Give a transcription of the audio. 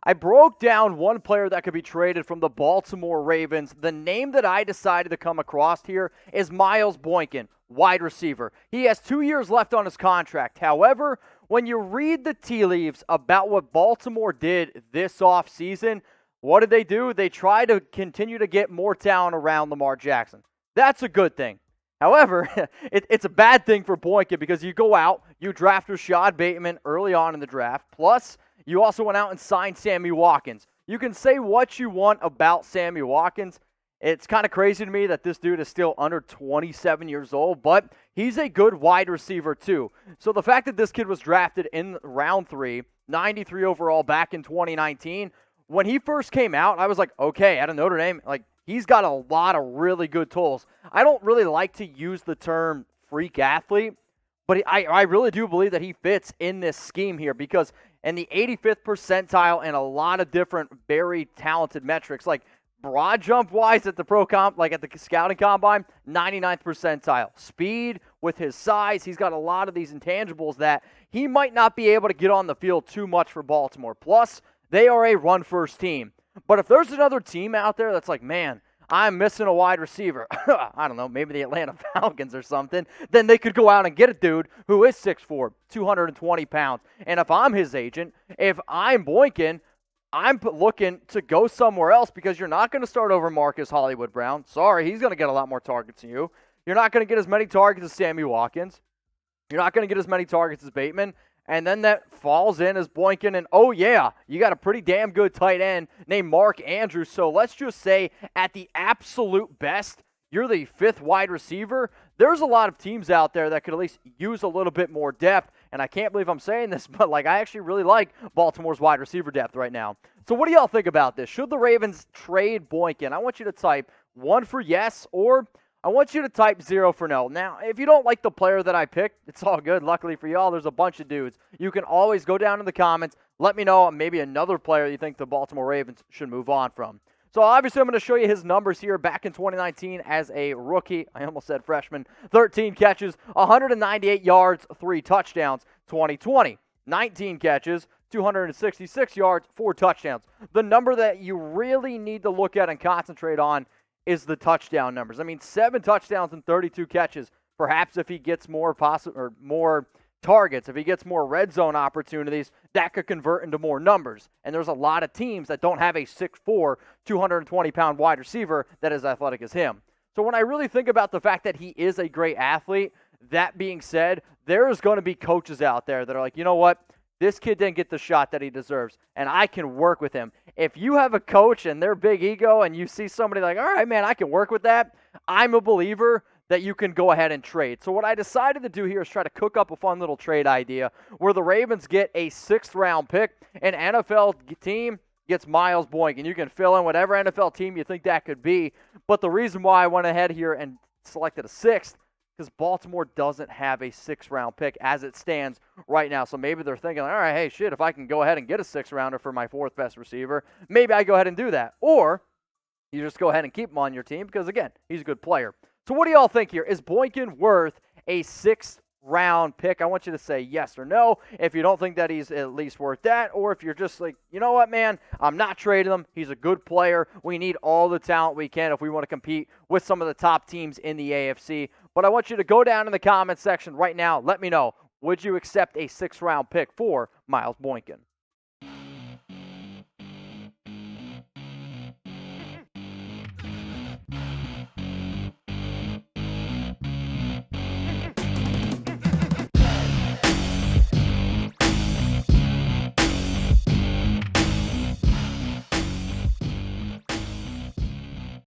I broke down one player that could be traded from the Baltimore Ravens. The name that I decided to come across here is Miles Boykin, wide receiver. He has 2 years left on his contract. However, when you read the tea leaves about what Baltimore did this offseason, what did they do? They tried to continue to get more talent around Lamar Jackson. That's a good thing. However, it's a bad thing for Boykin because you go out, you draft Rashod Bateman early on in the draft, plus you also went out and signed Sammy Watkins. You can say what you want about Sammy Watkins. It's kind of crazy to me that this dude is still under 27 years old, but he's a good wide receiver too. So the fact that this kid was drafted in round 3, 93 overall back in 2019, when he first came out, I was like, okay, out of Notre Dame, like he's got a lot of really good tools. I don't really like to use the term freak athlete, but I really do believe that he fits in this scheme here because in the 85th percentile and a lot of different very talented metrics, like broad jump wise at the pro comp, like at the scouting combine, 99th percentile. Speed with his size, he's got a lot of these intangibles that he might not be able to get on the field too much for Baltimore. Plus, they are a run-first team. But if there's another team out there that's like, man, I'm missing a wide receiver, I don't know, maybe the Atlanta Falcons or something, then they could go out and get a dude who is 6'4", 220 pounds. And if I'm his agent, if I'm Boykin, I'm looking to go somewhere else because you're not going to start over Marcus Hollywood Brown. Sorry, he's going to get a lot more targets than you. You're not going to get as many targets as Sammy Watkins. You're not going to get as many targets as Bateman. And then that falls in as Boykin. And, oh, yeah, you got a pretty damn good tight end named Mark Andrews. So let's just say at the absolute best, you're the 5th wide receiver. There's a lot of teams out there that could at least use a little bit more depth. And I can't believe I'm saying this, but I actually really like Baltimore's wide receiver depth right now. So what do y'all think about this? Should the Ravens trade Boykin? I want you to type 1 for yes, or I want you to type 0 for no. Now, if you don't like the player that I picked, it's all good. Luckily for y'all, there's a bunch of dudes. You can always go down in the comments. Let me know maybe another player you think the Baltimore Ravens should move on from. So obviously I'm going to show you his numbers here back in 2019 as a rookie. I almost said freshman. 13 catches, 198 yards, 3 touchdowns. 2020, 19 catches, 266 yards, 4 touchdowns. The number that you really need to look at and concentrate on is the touchdown numbers. I mean, 7 touchdowns and 32 catches. Perhaps if he gets more targets, if he gets more red zone opportunities, that could convert into more numbers. And there's a lot of teams that don't have a 6'4", 220-pound wide receiver that is athletic as him. So when I really think about the fact that he is a great athlete, that being said, there's going to be coaches out there that are like, you know what? This kid didn't get the shot that he deserves, and I can work with him. If you have a coach and their big ego and you see somebody like, all right, man, I can work with that, I'm a believer that you can go ahead and trade. So what I decided to do here is try to cook up a fun little trade idea where the Ravens get a 6th-round pick, an NFL team gets Miles Boykin. You can fill in whatever NFL team you think that could be, but the reason why I went ahead here and selected a 6th because Baltimore doesn't have a 6th-round pick as it stands right now. So maybe they're thinking, all right, hey, shit, if I can go ahead and get a 6th-rounder for my 4th best receiver, maybe I go ahead and do that. Or you just go ahead and keep him on your team because, again, he's a good player. So what do y'all think here? Is Boykin worth a 6th-round pick? I want you to say yes or no if you don't think that he's at least worth that, or if you're just like, you know what, man, I'm not trading him. He's a good player. We need all the talent we can if we want to compete with some of the top teams in the AFC. But I want you to go down in the comments section right now. Let me know, would you accept a 6th-round pick for Miles Boykin?